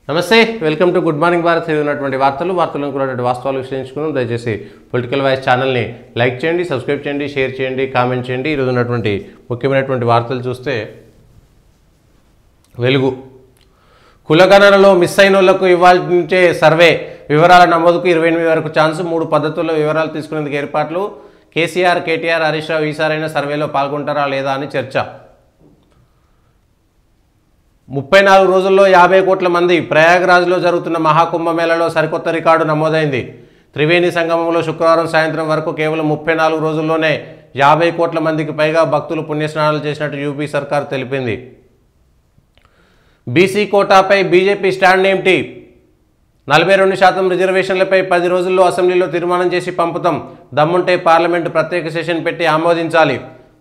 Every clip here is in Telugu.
నమస్తే welcome to good morning Bharat ఉన్నటువంటి వార్తలను కూడా వాస్తవాలు విశ్లేషించుకుందాం. దయచేసి పొలిటికల్ వాయిస్ ఛానల్ని లైక్ చేయండి, సబ్స్క్రైబ్ చేయండి, షేర్ చేయండి, కామెంట్ చేయండి. ఈరోజు ఉన్నటువంటి ముఖ్యమైనటువంటి వార్తలు చూస్తే వెలుగు కులగణనలో మిస్ అయిన వాళ్లకు ఇవ్వాల్సించే సర్వే వివరాల నమోదుకు 28 వరకు ఛాన్స్. 3 పద్ధతుల్లో వివరాలు తీసుకునేందుకు ఏర్పాట్లు. కేసీఆర్, కేటీఆర్, హరీష్ రావు ఈసారైనా సర్వేలో పాల్గొంటారా లేదా అని చర్చ. 34 రోజుల్లో 50 కోట్ల మంది. ప్రయాగ్రాజ్లో జరుగుతున్న మహాకుంభమేళలో సరికొత్త రికార్డు నమోదైంది. త్రివేణి సంగమంలో శుక్రవారం సాయంత్రం వరకు కేవలం 34 రోజుల్లోనే 50 కోట్ల మందికి పైగా భక్తులు పుణ్యస్నానాలు చేసినట్టు యూపీ సర్కార్ తెలిపింది. బీసీ కోటాపై బీజేపీ స్టాండ్ ఏమిటి? 42% రిజర్వేషన్లపై 10 రోజుల్లో అసెంబ్లీలో తీర్మానం చేసి పంపుతాం. దమ్ముంటే పార్లమెంటు ప్రత్యేక సెషన్ పెట్టి ఆమోదించాలి.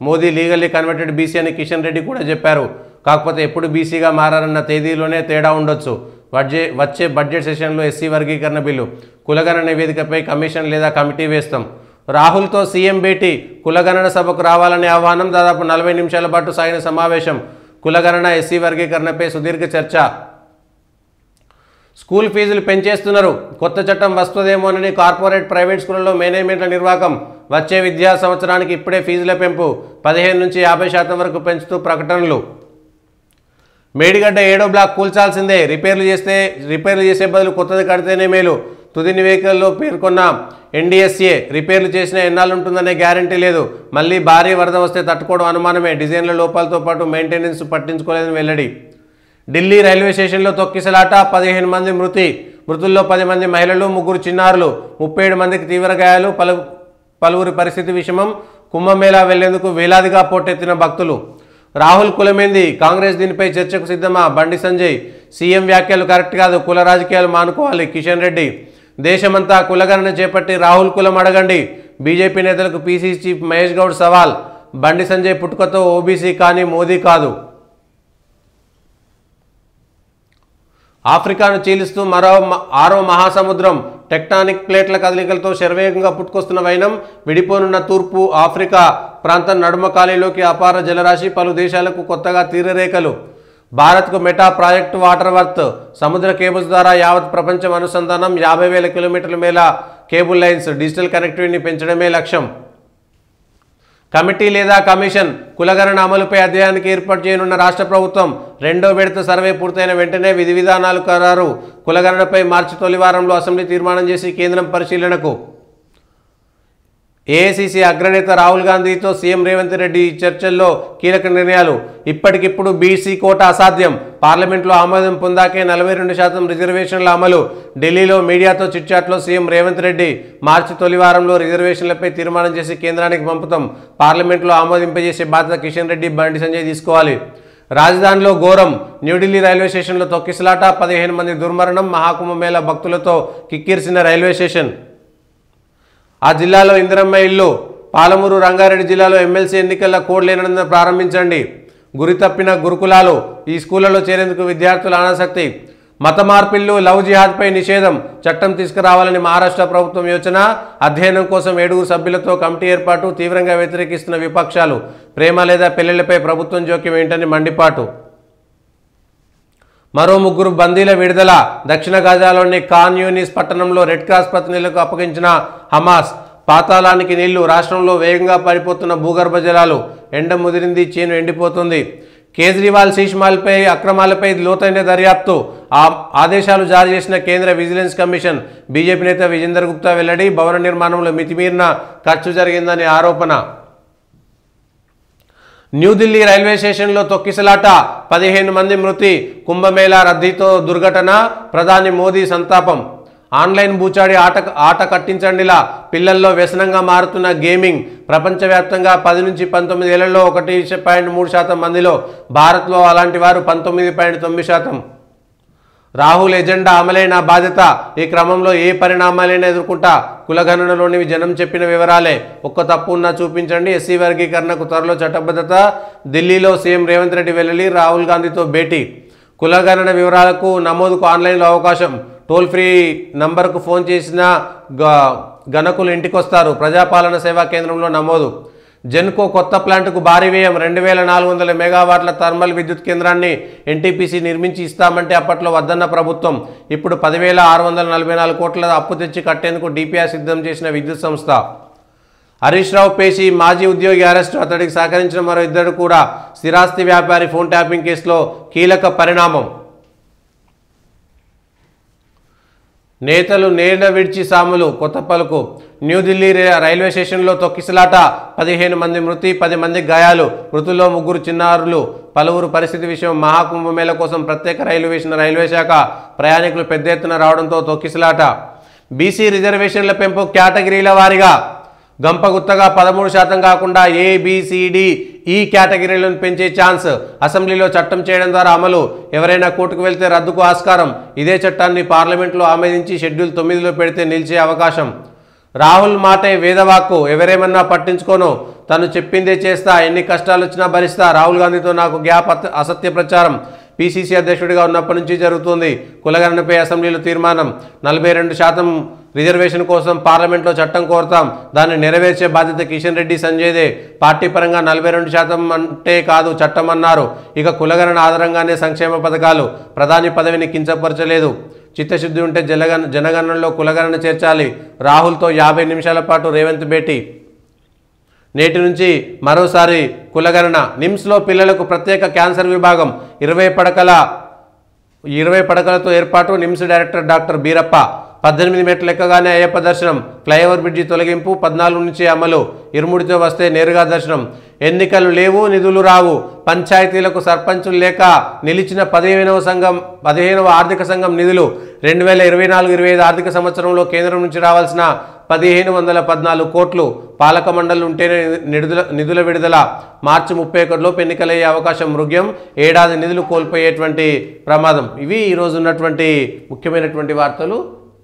మోదీ లీగల్లీ కన్వర్టెడ్ బీసీ అని కిషన్ రెడ్డి కూడా చెప్పారు. కాకపోతే ఎప్పుడు బీసీగా మారారన్న తేదీలోనే తేడా ఉండొచ్చు. వచ్చే బడ్జెట్ సెషన్లో ఎస్సీ వర్గీకరణ బిల్లు, కులగణన నివేదికపై కమిషన్ లేదా కమిటీ వేస్తాం. రాహుల్తో సీఎం భేటీ, కులగణన సభకు రావాలనే ఆహ్వానం. దాదాపు 40 నిమిషాల పాటు సాగిన సమావేశం. కులగణన, ఎస్సీ వర్గీకరణపై సుదీర్ఘ చర్చ. స్కూల్ ఫీజులు పెంచేస్తున్నారు. కొత్త చట్టం వస్తుందేమోనని కార్పొరేట్ ప్రైవేట్ స్కూళ్లలో మేనేజ్మెంట్ల నిర్వాకం. వచ్చే విద్యా సంవత్సరానికి ఇప్పుడే ఫీజుల పెంపు 15 నుంచి 50% వరకు పెంచుతూ ప్రకటనలు. మేడిగడ్డ 7వ బ్లాక్ కూల్చాల్సిందే. రిపేర్లు చేసే బదులు కొత్తది కడితేనే మేలు. తుది నివేదికల్లో పేర్కొన్న ఎన్డీఎస్ఏ రిపేర్లు చేసినా ఎన్నాళ్ళుంటుందనే గ్యారంటీ లేదు. మళ్ళీ భారీ వరద వస్తే తట్టుకోవడం అనుమానమే. డిజైన్ల లోపాలతో పాటు మెయింటెనెన్స్ పట్టించుకోలేదని వెల్లడి. ఢిల్లీ రైల్వే స్టేషన్లో తొక్కిసలాట, 15 మంది మృతి. మృతుల్లో 10 మంది మహిళలు, 3 చిన్నారులు. 37 మందికి తీవ్ర గాయాలు, పలువురి పరిస్థితి విషమం. కుంభమేళా వెళ్లేందుకు వేలాదిగా పోటెత్తిన భక్తులు. రాహుల్ కులమేంది? కాంగ్రెస్ దీనిపై చర్చకు సిద్ధమా? బండి సంజయ్. సీఎం వ్యాఖ్యలు కరెక్ట్ కాదు, కుల రాజకీయాలు మానుకోవాలి. కిషన్ రెడ్డి. దేశమంతా కులగణన చేపట్టి రాహుల్ కులం అడగండి. బీజేపీ నేతలకు పీసీసీ చీఫ్ మహేష్ గౌడ్ సవాల్. బండి సంజయ్ పుట్టుకతో ఓబీసీ కానీ మోదీ కాదు. ఆఫ్రికాను చీలుస్తూ ఆరో మహాసముద్రం. టెక్టానిక్ ప్లేట్ల కదలికలతో శరవేగంగా పుట్టుకొస్తున్న వైనం. విడిపోనున్న తూర్పు ఆఫ్రికా ప్రాంతం నడుమ ఖాళీలోకి అపార జలరాశి. పలు దేశాలకు కొత్తగా తీరరేఖలు. భారత్కు మెటా ప్రాజెక్టు వాటర్ వర్త్. సముద్ర కేబుల్స్ ద్వారా యావత్ ప్రపంచం అనుసంధానం. 50,000 కిలోమీటర్ల మేర కేబుల్ లైన్స్. డిజిటల్ కనెక్టివిటీని పెంచడమే లక్ష్యం. కమిటీ లేదా కమిషన్. కులగణన అమలుపై అధ్యయనానికి ఏర్పాటు చేయనున్న రాష్ట్ర ప్రభుత్వం. 2వ విడత సర్వే పూర్తయిన వెంటనే విధి విధానాలు ఖరారు. కులగణనపై మార్చి తొలి వారంలో అసెంబ్లీ తీర్మానం చేసి కేంద్రం పరిశీలనకు. ఏఐసీసీ అగ్రనేత రాహుల్ గాంధీతో సీఎం రేవంత్ రెడ్డి చర్చల్లో కీలక నిర్ణయాలు. ఇప్పటికిప్పుడు బీసీ కోటా అసాధ్యం. పార్లమెంట్లో ఆమోదం పొందాకే 42% రిజర్వేషన్ల అమలు. ఢిల్లీలో మీడియాతో చిట్చాట్లో సీఎం రేవంత్ రెడ్డి. మార్చి తొలి వారంలో రిజర్వేషన్లపై తీర్మానం చేసి కేంద్రానికి పంపుతాం. పార్లమెంట్లో ఆమోదింపజేసే బాధ్యత కిషన్ రెడ్డి, బండి సంజయ్ తీసుకోవాలి. రాజధానిలో ఘోరం. న్యూఢిల్లీ రైల్వే స్టేషన్లో తొక్కిసలాట, 15 మంది దుర్మరణం. మహాకుంభమేళా భక్తులతో కిక్కిరిసిన రైల్వే స్టేషన్. ఆ జిల్లాలో ఇందిరమ్మ ఇల్లు. పాలమూరు రంగారెడ్డి జిల్లాలో ఎమ్మెల్సీ ఎన్నికల కోడ్ లేనందున ప్రారంభించండి. గురి తప్పిన గురుకులాలు. ఈ స్కూళ్లలో చేరేందుకు విద్యార్థుల అనాసక్తి. మత మార్పిళ్లు, లవ్ జిహాద్పై నిషేధం చట్టం తీసుకురావాలని మహారాష్ట్ర ప్రభుత్వం యోచన. అధ్యయనం కోసం 7 సభ్యులతో కమిటీ ఏర్పాటు. తీవ్రంగా వ్యతిరేకిస్తున్న విపక్షాలు. ప్రేమ లేదా పెళ్లిళ్లపై ప్రభుత్వం జోక్యం ఏంటని మండిపాటు. మరో 3 బందీల విడుదల. దక్షిణ గాజాలోని ఖాన్ యూనిస్ పట్టణంలో రెడ్ క్రాస్ ప్రతినిధులకు అప్పగించిన హమాస్. పాతాళానికి నీళ్లు. రాష్ట్రంలో వేగంగా పడిపోతున్న భూగర్భ జలాలు. ఎండ ముదిరింది, చేను ఎండిపోతుంది. కేజ్రీవాల్ శీష్మాల్పై అక్రమాలపై లోతైన దర్యాప్తు. ఆదేశాలు జారీ చేసిన కేంద్ర విజిలెన్స్ కమిషన్. బీజేపీ నేత విజేందర్ గుప్తా వెల్లడి. భవన నిర్మాణంలో మితిమీరిన ఖర్చు జరిగిందని ఆరోపణ. న్యూఢిల్లీ రైల్వే స్టేషన్లో తొక్కిసలాట, 15 మంది మృతి. కుంభమేళా రద్దీతో దుర్ఘటన. ప్రధాని మోదీ సంతాపం. ఆన్లైన్ బూచాడి ఆట కట్టించండిలా. పిల్లల్లో వ్యసనంగా మారుతున్న గేమింగ్. ప్రపంచవ్యాప్తంగా 10 నుంచి 19 ఏళ్లలో 1.3% మందిలో. భారత్లో అలాంటి వారు 19.9%. రాహుల్ ఎజెండా అమలే నా బాధ్యత. ఈ క్రమంలో ఏ పరిణామాలైనా ఎదుర్కొంటా. కులగణనలోనివి జనం చెప్పిన వివరాలే. ఒక్క తప్పు ఉన్నా చూపించండి. ఎస్సీ వర్గీకరణకు త్వరలో చట్టబద్ధత. ఢిల్లీలో సీఎం రేవంత్ రెడ్డి వెల్లడి. రాహుల్ గాంధీతో భేటీ. కులగణన వివరాలకు నమోదుకు ఆన్లైన్లో అవకాశం. టోల్ ఫ్రీ నంబర్కు ఫోన్ చేసిన గణకులు ఇంటికొస్తారు. ప్రజాపాలన సేవా కేంద్రంలో నమోదు. జెన్కో కొత్త ప్లాంటుకు భారీ వ్యయం 2400 మెగావాట్ల థర్మల్ విద్యుత్ కేంద్రాన్ని ఎన్టీపీసీ నిర్మించి ఇస్తామంటే అప్పట్లో వద్దన్న ప్రభుత్వం ఇప్పుడు 10,644 కోట్ల అప్పు తెచ్చి కట్టేందుకు డిపిఆర్ సిద్ధం చేసిన విద్యుత్ సంస్థ. హరీష్ రావు పేషి మాజీ ఉద్యోగి అరెస్టు, అతడికి సహకరించిన మరో ఇద్దరు కూడా స్థిరాస్తి వ్యాపారి ఫోన్ ట్యాపింగ్ కేసులో కీలక పరిణామం. నేతలు నేల విడిచి సాములు కొత్త పలుకు. న్యూఢిల్లీ రైల్వే స్టేషన్లో తొక్కిసలాట, 15 మంది మృతి, 10 మంది గాయాలు. మృతుల్లో 3 చిన్నారులు. పలువురు పరిస్థితి విషయం. మహాకుంభమేళ కోసం ప్రత్యేక రైలు వేసిన రైల్వే శాఖ. ప్రయాణికులు పెద్ద ఎత్తున రావడంతో తొక్కిసలాట. బీసీ రిజర్వేషన్ల పెంపు కేటగిరీల వారీగా గంపగుత్తగా 13% కాకుండా ఏబిసిడి ఈ కేటగిరీలను పెంచే ఛాన్స్. అసెంబ్లీలో చట్టం చేయడం ద్వారా అమలు. ఎవరైనా కోర్టుకు వెళ్తే రద్దుకు ఆస్కారం. ఇదే చట్టాన్ని పార్లమెంట్లో ఆమోదించి షెడ్యూల్ 9లో పెడితే నిలిచే అవకాశం. రాహుల్ మాటే వేదవాక్కు. ఎవరేమన్నా పట్టించుకోను, తను చెప్పిందే చేస్తా, ఎన్ని కష్టాలు వచ్చినా భరిస్తా. రాహుల్ గాంధీతో నాకు గ్యాప్. అసత్య ప్రచారం. పిసిసి అధ్యక్షుడిగా ఉన్నప్పటి నుంచి జరుగుతుంది. కులగణనపై అసెంబ్లీలో తీర్మానం. 42% రిజర్వేషన్ కోసం పార్లమెంట్లో చట్టం కోరుతాం. దాన్ని నెరవేర్చే బాధ్యత కిషన్ రెడ్డి, సంజయ్దే. పార్టీ పరంగా 42% అంటే కాదు చట్టం అన్నారు. ఇక కులగణన ఆధారంగానే సంక్షేమ పథకాలు. ప్రధాని పదవిని కించపరచలేదు. చిత్తశుద్ధి ఉంటే జనగణనలో కులగణన చేర్చాలి. రాహుల్తో 50 నిమిషాల పాటు రేవంత్ భేటీ. నేటి నుంచి మరోసారి కులగణన. నిమ్స్లో పిల్లలకు ప్రత్యేక క్యాన్సర్ విభాగం. 20 పడకలతో ఏర్పాటు. NIMS director doctor Beerappa. 18 మెట్లు ఎక్కగానే అయ్యప్ప దర్శనం. ఫ్లైఓవర్ బ్రిడ్జి తొలగింపు 14 నుంచి అమలు. ఇరుముడితో వస్తే నేరుగా దర్శనం. ఎన్నికలు లేవు, నిధులు రావు. పంచాయతీలకు సర్పంచులు లేక నిలిచిన 15వ ఆర్థిక సంఘం నిధులు. 2024-25 ఆర్థిక సంవత్సరంలో కేంద్రం నుంచి రావాల్సిన 1514 కోట్లు. పాలక మండలి ఉంటేనే నిధుల విడుదల. మార్చి 31లోపు ఎన్నికలయ్యే అవకాశం మృగ్యం. ఏడాది నిధులు కోల్పోయేటువంటి ప్రమాదం. ఇవి ఈరోజు ఉన్నటువంటి ముఖ్యమైనటువంటి వార్తలు.